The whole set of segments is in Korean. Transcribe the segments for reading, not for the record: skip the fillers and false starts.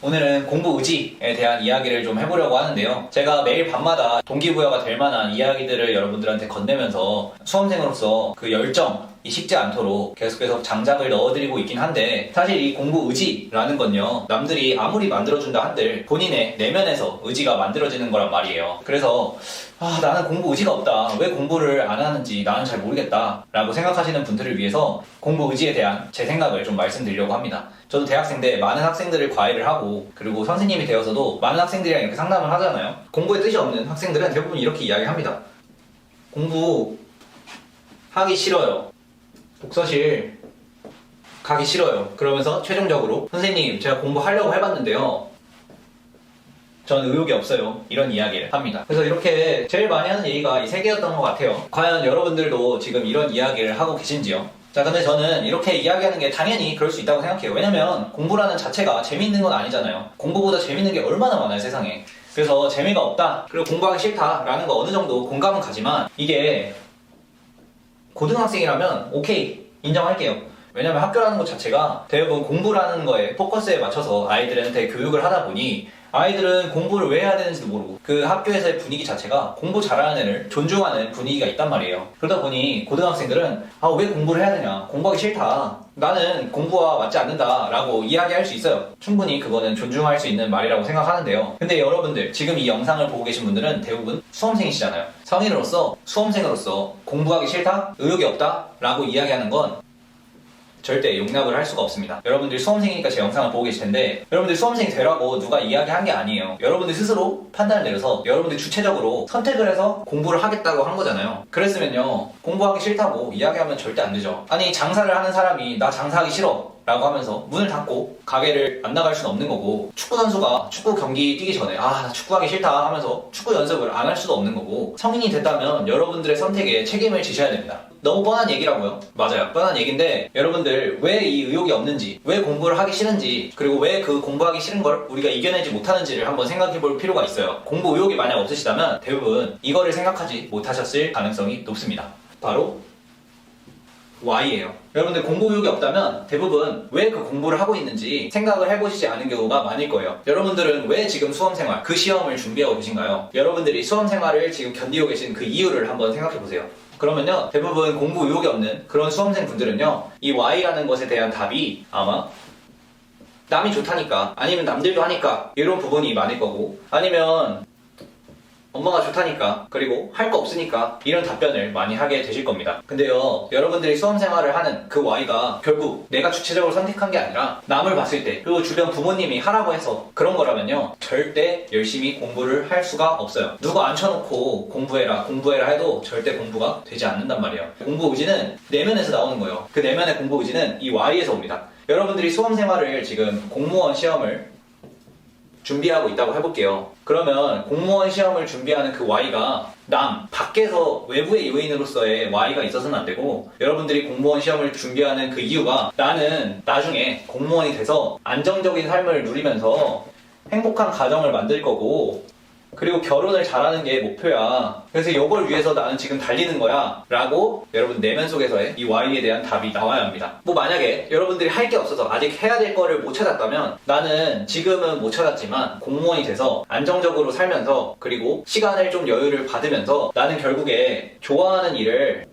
오늘은 공부 의지에 대한 이야기를 좀 해보려고 하는데요. 제가 매일 밤마다 동기부여가 될 만한 이야기들을 여러분들한테 건네면서 수험생으로서 그 열정이 식지 않도록 계속해서 장작을 넣어드리고 있긴 한데, 사실 이 공부 의지라는 건요, 남들이 아무리 만들어준다 한들 본인의 내면에서 의지가 만들어지는 거란 말이에요. 그래서 나는 공부 의지가 없다, 왜 공부를 안 하는지 나는 잘 모르겠다 라고 생각하시는 분들을 위해서 공부 의지에 대한 제 생각을 좀 말씀드리려고 합니다. 저도 대학생 때 많은 학생들을 과외를 하고, 그리고 선생님이 되어서도 많은 학생들이랑 이렇게 상담을 하잖아요. 공부에 뜻이 없는 학생들은 대부분 이렇게 이야기합니다. 공부 하기 싫어요. 독서실 가기 싫어요. 그러면서 최종적으로 선생님, 제가 공부하려고 해봤는데요, 전 의욕이 없어요, 이런 이야기를 합니다. 그래서 이렇게 제일 많이 하는 얘기가 이 세 개였던 것 같아요. 과연 여러분들도 지금 이런 이야기를 하고 계신지요? 자, 근데 저는 이렇게 이야기하는 게 당연히 그럴 수 있다고 생각해요. 왜냐면 공부라는 자체가 재미있는 건 아니잖아요. 공부보다 재밌는 게 얼마나 많아요, 세상에. 그래서 재미가 없다, 그리고 공부하기 싫다라는 거 어느 정도 공감은 가지만, 이게 고등학생이라면 오케이, 인정할게요. 왜냐면 학교라는 것 자체가 대부분 공부라는 거에 포커스에 맞춰서 아이들한테 교육을 하다 보니 아이들은 공부를 왜 해야 되는지도 모르고, 그 학교에서의 분위기 자체가 공부 잘하는 애를 존중하는 분위기가 있단 말이에요. 그러다 보니 고등학생들은 왜 공부를 해야 되냐, 공부하기 싫다, 나는 공부와 맞지 않는다 라고 이야기할 수 있어요. 충분히 그거는 존중할 수 있는 말이라고 생각하는데요. 근데 여러분들, 지금 이 영상을 보고 계신 분들은 대부분 수험생이시잖아요. 성인으로서, 수험생으로서 공부하기 싫다, 의욕이 없다 라고 이야기하는 건 절대 용납을 할 수가 없습니다. 여러분들 수험생이니까 제 영상을 보고 계실 텐데, 여러분들 수험생이 되라고 누가 이야기한 게 아니에요. 여러분들 스스로 판단을 내려서 여러분들 주체적으로 선택을 해서 공부를 하겠다고 한 거잖아요. 그랬으면요, 공부하기 싫다고 이야기하면 절대 안 되죠. 아니, 장사를 하는 사람이 나 장사하기 싫어 라고 하면서 문을 닫고 가게를 안 나갈 수는 없는 거고, 축구 선수가 축구 경기 뛰기 전에 나 축구하기 싫다 하면서 축구 연습을 안 할 수도 없는 거고, 성인이 됐다면 여러분들의 선택에 책임을 지셔야 됩니다. 너무 뻔한 얘기라고요? 맞아요, 뻔한 얘기인데, 여러분들 왜 이 의욕이 없는지, 왜 공부를 하기 싫은지, 그리고 왜 그 공부하기 싫은 걸 우리가 이겨내지 못하는지를 한번 생각해 볼 필요가 있어요. 공부 의욕이 만약 없으시다면 대부분 이거를 생각하지 못하셨을 가능성이 높습니다. 바로 Y예요. 여러분들 공부 의욕이 없다면 대부분 왜 그 공부를 하고 있는지 생각을 해보시지 않은 경우가 많을 거예요. 여러분들은 왜 지금 수험생활, 그 시험을 준비하고 계신가요? 여러분들이 수험생활을 지금 견디고 계신 그 이유를 한번 생각해보세요. 그러면요, 대부분 공부 의욕이 없는 그런 수험생분들은요, 이 Y라는 것에 대한 답이 아마 남이 좋다니까, 아니면 남들도 하니까, 이런 부분이 많을 거고, 아니면 엄마가 좋다니까, 그리고 할 거 없으니까, 이런 답변을 많이 하게 되실 겁니다. 근데요, 여러분들이 수험생활을 하는 그 Y가 결국 내가 주체적으로 선택한 게 아니라 남을 봤을 때, 그리고 주변 부모님이 하라고 해서 그런 거라면요, 절대 열심히 공부를 할 수가 없어요. 누가 앉혀놓고 공부해라 해도 절대 공부가 되지 않는단 말이에요. 공부 의지는 내면에서 나오는 거예요. 그 내면의 공부 의지는 이 Y에서 옵니다. 여러분들이 수험생활을 지금 공무원 시험을 준비하고 있다고 해볼게요. 그러면 공무원 시험을 준비하는 그 Y가 밖에서 외부의 요인으로서의 Y가 있어서는 안 되고, 여러분들이 공무원 시험을 준비하는 그 이유가 나는 나중에 공무원이 돼서 안정적인 삶을 누리면서 행복한 가정을 만들 거고, 그리고 결혼을 잘하는 게 목표야, 그래서 이걸 위해서 나는 지금 달리는 거야 라고 여러분 내면 속에서의 이 Y에 대한 답이 나와야 합니다. 만약에 여러분들이 할 게 없어서 아직 해야 될 거를 못 찾았다면, 나는 지금은 못 찾았지만 공무원이 돼서 안정적으로 살면서, 그리고 시간을 좀 여유를 받으면서 나는 결국에 좋아하는 일을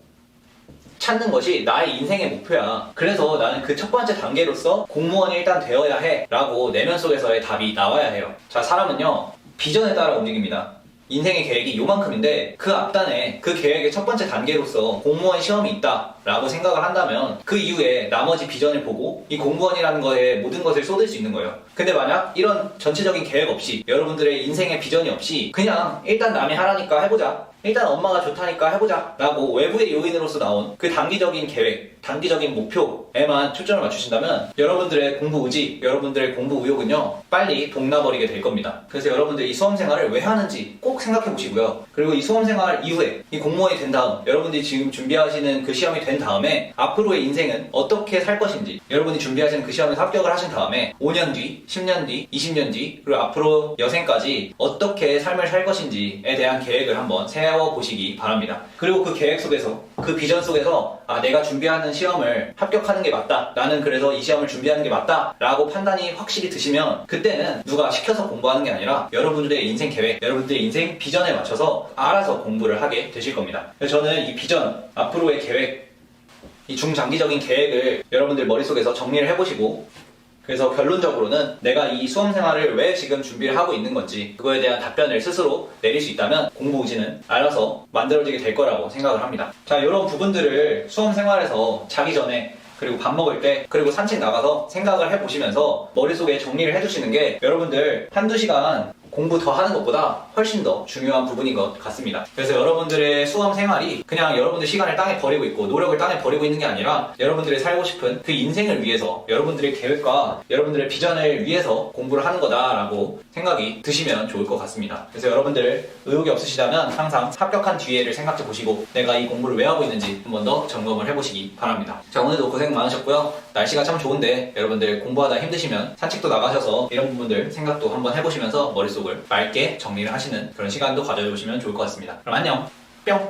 찾는 것이 나의 인생의 목표야, 그래서 나는 그 첫 번째 단계로서 공무원이 일단 되어야 해 라고 내면 속에서의 답이 나와야 해요. 자, 사람은요, 비전에 따라 움직입니다. 인생의 계획이 요만큼인데 그 앞단에 그 계획의 첫 번째 단계로서 공무원 시험이 있다 라고 생각을 한다면, 그 이후에 나머지 비전을 보고 이 공무원이라는 거에 모든 것을 쏟을 수 있는 거예요. 근데 만약 이런 전체적인 계획 없이, 여러분들의 인생의 비전이 없이 그냥 일단 남이 하라니까 해보자, 일단 엄마가 좋다니까 해보자 라고 외부의 요인으로서 나온 그 단기적인 계획, 단기적인 목표에만 초점을 맞추신다면 여러분들의 공부 의지, 여러분들의 공부 의욕은요, 빨리 동나버리게 될 겁니다. 그래서 여러분들 이 수험생활을 왜 하는지 꼭 생각해 보시고요. 그리고 이 수험생활 이후에 이 공무원이 된 다음, 여러분들이 지금 준비하시는 그 시험이 된 다음에 앞으로의 인생은 어떻게 살 것인지, 여러분이 준비하시는 그 시험에서 합격을 하신 다음에 5년 뒤, 10년 뒤, 20년 뒤, 그리고 앞으로 여생까지 어떻게 삶을 살 것인지에 대한 계획을 한번 세워야 세워보시기 바랍니다. 그리고 그 계획 속에서, 그 비전 속에서 내가 준비하는 시험을 합격하는 게 맞다, 나는 그래서 이 시험을 준비하는 게 맞다 라고 판단이 확실히 드시면 그때는 누가 시켜서 공부하는 게 아니라 여러분들의 인생 계획, 여러분들의 인생 비전에 맞춰서 알아서 공부를 하게 되실 겁니다. 그래서 저는 이 비전, 앞으로의 계획, 이 중장기적인 계획을 여러분들 머릿속에서 정리를 해보시고, 그래서 결론적으로는 내가 이 수험 생활을 왜 지금 준비를 하고 있는 건지 그거에 대한 답변을 스스로 내릴 수 있다면 공부 의지는 알아서 만들어지게 될 거라고 생각을 합니다. 자, 이런 부분들을 수험 생활에서 자기 전에, 그리고 밥 먹을 때, 그리고 산책 나가서 생각을 해보시면서 머릿속에 정리를 해두시는 게 여러분들 한두 시간 공부 더 하는 것보다 훨씬 더 중요한 부분인 것 같습니다. 그래서 여러분들의 수험 생활이 그냥 여러분들 시간을 땅에 버리고 있고 노력을 땅에 버리고 있는 게 아니라 여러분들이 살고 싶은 그 인생을 위해서, 여러분들의 계획과 여러분들의 비전을 위해서 공부를 하는 거다라고 생각이 드시면 좋을 것 같습니다. 그래서 여러분들 의욕이 없으시다면 항상 합격한 뒤에를 생각해 보시고 내가 이 공부를 왜 하고 있는지 한 번 더 점검을 해보시기 바랍니다. 자, 오늘도 고생 많으셨고요. 날씨가 참 좋은데 여러분들 공부하다 힘드시면 산책도 나가셔서 이런 부분들 생각도 한번 해보시면서 머릿속을 맑게 정리를 하시는 그런 시간도 가져보시면 좋을 것 같습니다. 그럼 안녕! 뿅!